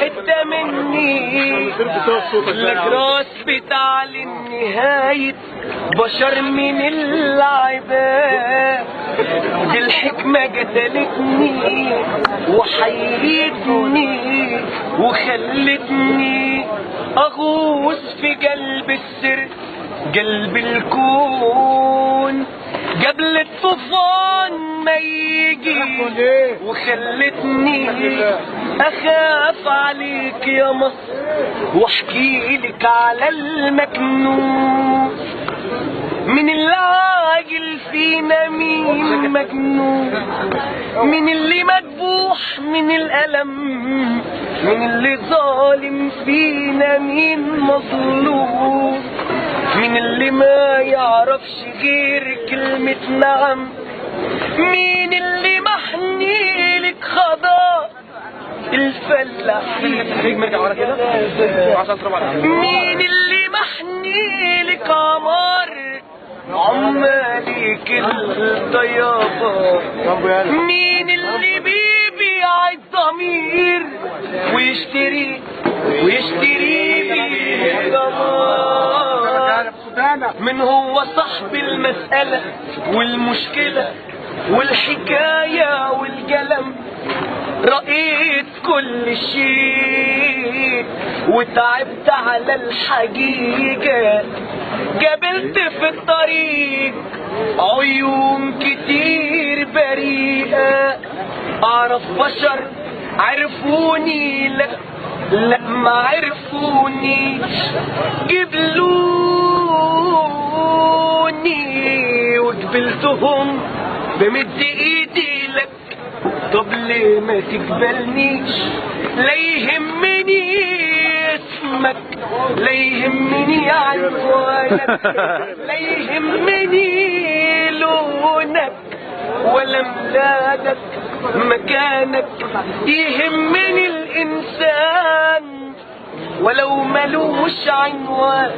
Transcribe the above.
حتة مني الجراس بتاع النهاية بشر من العباد. دي الحكمة قتلتني وحيتني وخلتني اغوص في قلب السر قلب الكون قبل الطوفان ما يجي، وخلتني اخاف عليك يا مصر واحكي لك على المكنون. من اللي عاجل فينا مين مجنون، من اللي مذبوح من الألم، من اللي ظالم فينا مين مظلوم، من اللي ما يعرفش غير كلمة نعم، مين اللي محني لك خضاء الفلاحين، مين اللي محني لك عمار عمالك الطيابة، مين اللي بيبيع الضمير ويشتري بالضمير. من هو صاحب المسألة والمشكلة والحكاية والقلم، رأيت كل شيء وتعبت على الحقيقة، قابلت في الطريق عيون كتير بريئة، اعرف بشر عرفوني لا ما عرفونيش، قبلوني وقبلتهم بمد ايدي لك. طب ليه ما تقبلنيش؟ لا يهمني اسمك، لا يهمني عنوانك، لا يهمني لونك ولا ميلادك مكانك، يهمني الانسان ولو ملوش عنوان.